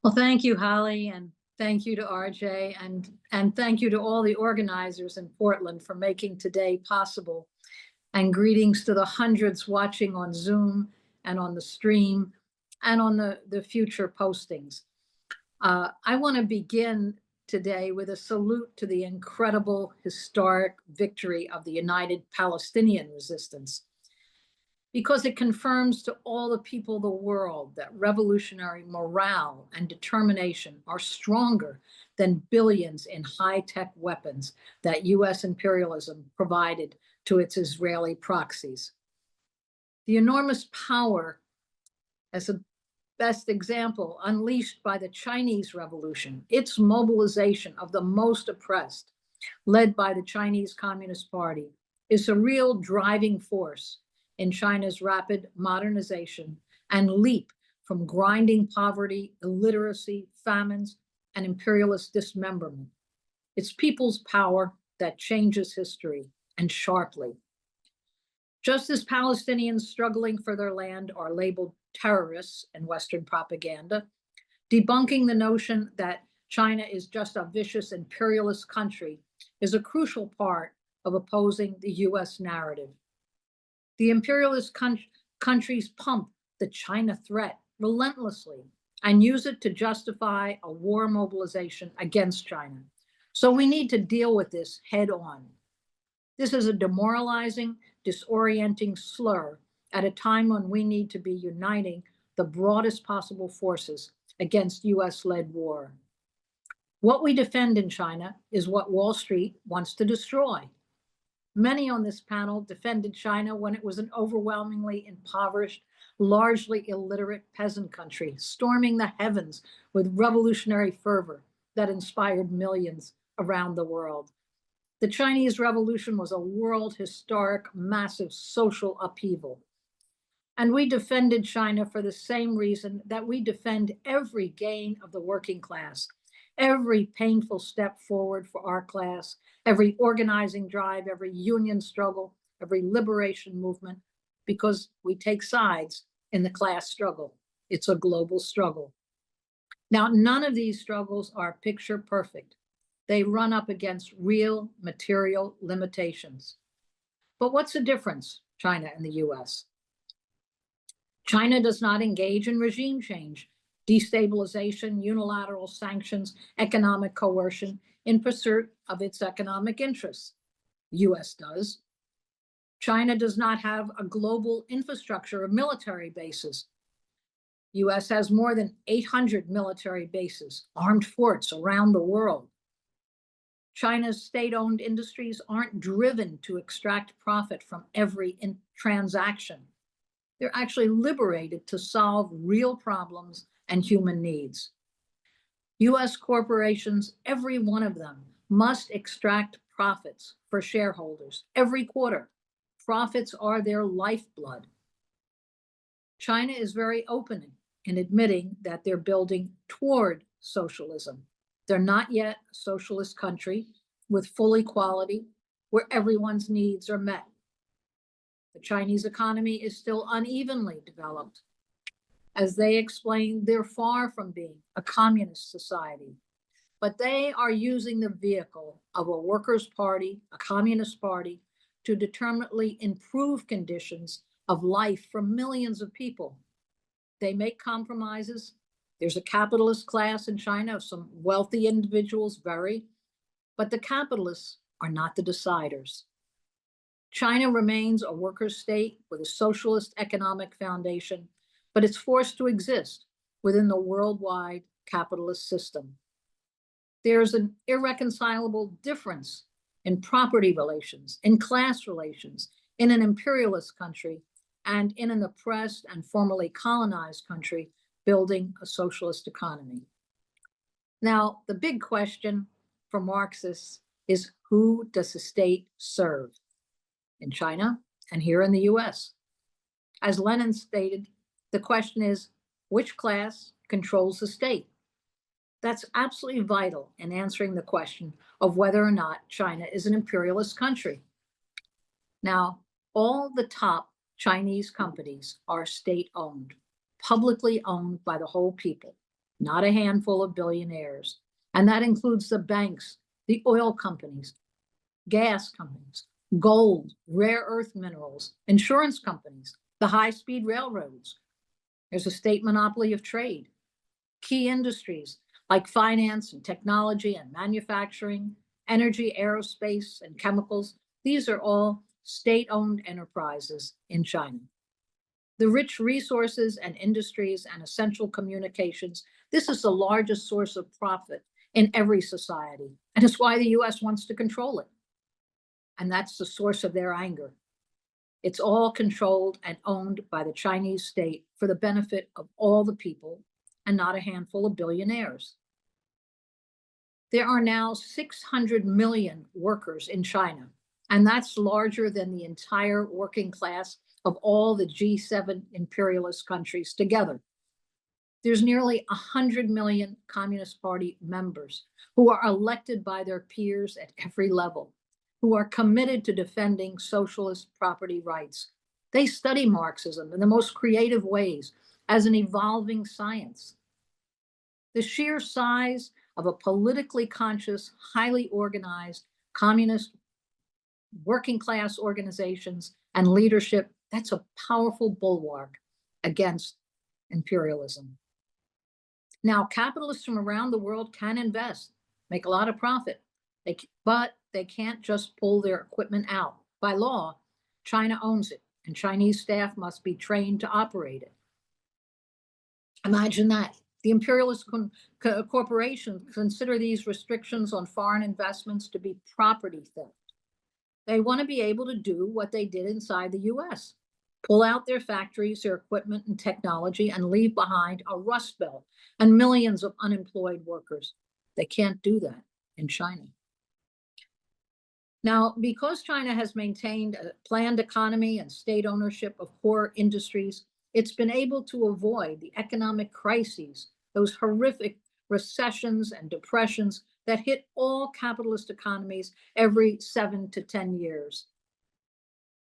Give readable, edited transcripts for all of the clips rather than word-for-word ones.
Well, thank you, Holly, and thank you to RJ, and thank you to all the organizers in Portland for making today possible. And greetings to the hundreds watching on Zoom and on the stream and on the future postings. I want to begin today with a salute to the incredible historic victory of the United Palestinian Resistance, because it confirms to all the people of the world that revolutionary morale and determination are stronger than billions in high-tech weapons that US imperialism provided to its Israeli proxies. The enormous power, as a best example, unleashed by the Chinese Revolution, its mobilization of the most oppressed, led by the Chinese Communist Party, is a real driving force in China's rapid modernization and leap from grinding poverty, illiteracy, famines, and imperialist dismemberment. It's people's power that changes history, and sharply. Just as Palestinians struggling for their land are labeled terrorists in Western propaganda, debunking the notion that China is just a vicious imperialist country is a crucial part of opposing the US narrative. The imperialist countries pump the China threat relentlessly and use it to justify a war mobilization against China. So we need to deal with this head on. This is a demoralizing, disorienting slur at a time when we need to be uniting the broadest possible forces against US-led war. What we defend in China is what Wall Street wants to destroy. Many on this panel defended China when it was an overwhelmingly impoverished, largely illiterate peasant country, storming the heavens with revolutionary fervor that inspired millions around the world. The Chinese Revolution was a world historic, massive social upheaval. And we defended China for the same reason that we defend every gain of the working class, every painful step forward for our class, every organizing drive, every union struggle, every liberation movement, because we take sides in the class struggle. It's a global struggle. Now, none of these struggles are picture perfect. They run up against real material limitations. But what's the difference, China and the US? China does not engage in regime change, destabilization, unilateral sanctions, economic coercion in pursuit of its economic interests. The US does. China does not have a global infrastructure of military bases. The US has more than 800 military bases, armed forts around the world. China's state-owned industries aren't driven to extract profit from every transaction. They're actually liberated to solve real problems and human needs. US corporations, every one of them, must extract profits for shareholders every quarter. Profits are their lifeblood. China is very open in admitting that they're building toward socialism. They're not yet a socialist country with full equality where everyone's needs are met. The Chinese economy is still unevenly developed. As they explain, they're far from being a communist society, but they are using the vehicle of a workers' party, a communist party, to determinately improve conditions of life for millions of people. They make compromises. There's a capitalist class in China, some wealthy individuals, but the capitalists are not the deciders. China remains a workers' state with a socialist economic foundation, but it's forced to exist within the worldwide capitalist system. There's an irreconcilable difference in property relations, in class relations, in an imperialist country, and in an oppressed and formerly colonized country building a socialist economy. Now, the big question for Marxists is, who does the state serve? In China and here in the US. As Lenin stated, the question is, which class controls the state? That's absolutely vital in answering the question of whether or not China is an imperialist country. Now, all the top Chinese companies are state-owned, publicly owned by the whole people. not a handful of billionaires. And that includes the banks, the oil companies, gas companies, gold, rare earth minerals, insurance companies, the high-speed railroads. There's a state monopoly of trade. Key industries like finance and technology and manufacturing, energy, aerospace, and chemicals, these are all state-owned enterprises in China. The rich resources and industries and essential communications, this is the largest source of profit in every society. And it's why the US wants to control it. And that's the source of their anger. It's all controlled and owned by the Chinese state for the benefit of all the people and not a handful of billionaires. There are now 600 million workers in China, and that's larger than the entire working class of all the G7 imperialist countries together. There's nearly 100 million Communist Party members who are elected by their peers at every level, who are committed to defending socialist property rights. They study Marxism in the most creative ways as an evolving science. The sheer size of a politically conscious, highly organized communist working class organizations and leadership, that's a powerful bulwark against imperialism. Now, capitalists from around the world can invest, make a lot of profit, but they can't just pull their equipment out. By law, China owns it, and Chinese staff must be trained to operate it. Imagine that. The imperialist corporations consider these restrictions on foreign investments to be property theft. They want to be able to do what they did inside the US, pull out their factories, their equipment and technology, and leave behind a rust belt and millions of unemployed workers. They can't do that in China. Now, because China has maintained a planned economy and state ownership of core industries, it's been able to avoid the economic crises, those horrific recessions and depressions that hit all capitalist economies every 7 to 10 years.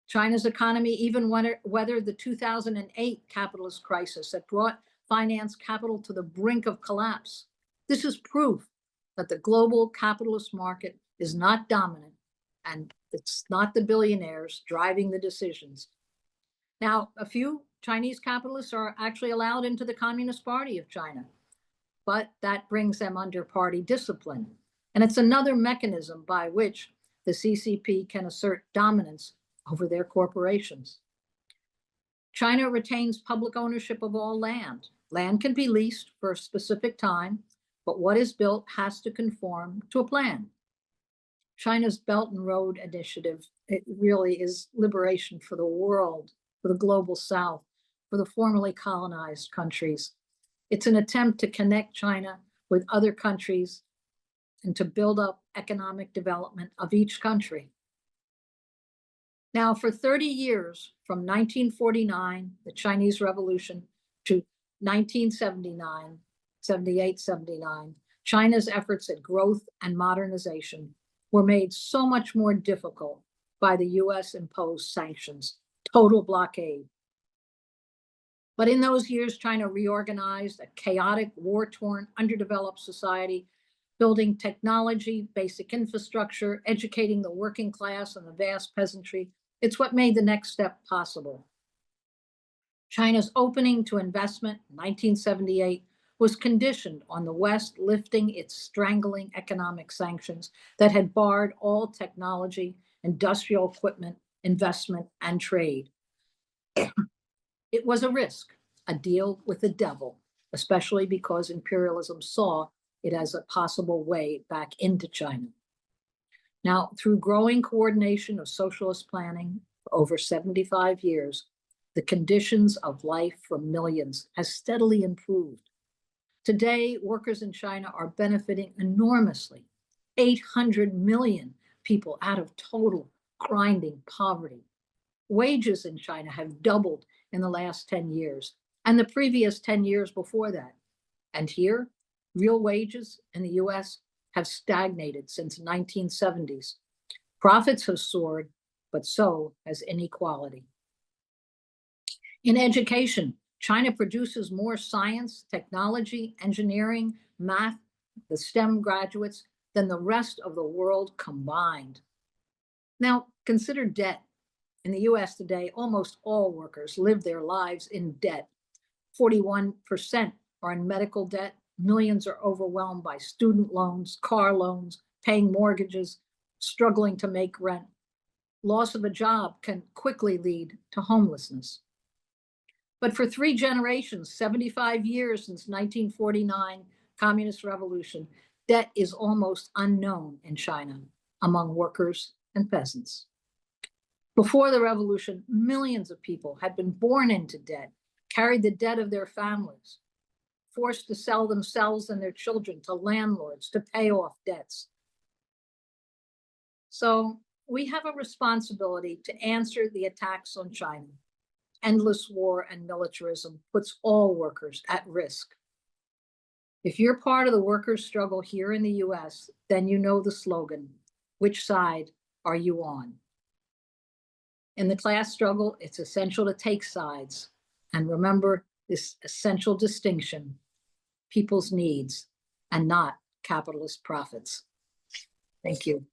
China's economy even weathered the 2008 capitalist crisis that brought finance capital to the brink of collapse. This is proof that the global capitalist market is not dominant, and it's not the billionaires driving the decisions. Now, a few Chinese capitalists are actually allowed into the Communist Party of China, but that brings them under party discipline. And it's another mechanism by which the CCP can assert dominance over their corporations. China retains public ownership of all land. Land can be leased for a specific time, but what is built has to conform to a plan. China's Belt and Road Initiative, it really is liberation for the world, for the global South, for the formerly colonized countries. It's an attempt to connect China with other countries and to build up economic development of each country. Now, for 30 years, from 1949, the Chinese Revolution, to 1979, 78, 79, China's efforts at growth and modernization were made so much more difficult by the US imposed sanctions, total blockade. But in those years, China reorganized a chaotic, war-torn, underdeveloped society, building technology, basic infrastructure, educating the working class and the vast peasantry. It's what made the next step possible. China's opening to investment in 1978 was conditioned on the West lifting its strangling economic sanctions that had barred all technology, industrial equipment, investment, and trade. It was a risk, a deal with the devil, especially because imperialism saw it as a possible way back into China. Now, through growing coordination of socialist planning for over 75 years, the conditions of life for millions has steadily improved. Today, workers in China are benefiting enormously. 800 million people out of total grinding poverty. Wages in China have doubled in the last 10 years and the previous 10 years before that. And here, real wages in the US have stagnated since the 1970s. Profits have soared, but so has inequality. In education, China produces more science, technology, engineering, math, the STEM graduates than the rest of the world combined. Now, consider debt. In the US today, almost all workers live their lives in debt. 41% are in medical debt. Millions are overwhelmed by student loans, car loans, paying mortgages, struggling to make rent. Loss of a job can quickly lead to homelessness. But for 3 generations, 75 years since 1949, Communist Revolution, debt is almost unknown in China among workers and peasants. Before the revolution, millions of people had been born into debt, carried the debt of their families, forced to sell themselves and their children to landlords to pay off debts. So we have a responsibility to answer the attacks on China. Endless war and militarism puts all workers at risk. If you're part of the workers' struggle here in the US, then you know the slogan, which side are you on? In the class struggle, it's essential to take sides and remember this essential distinction: people's needs and not capitalist profits. Thank you.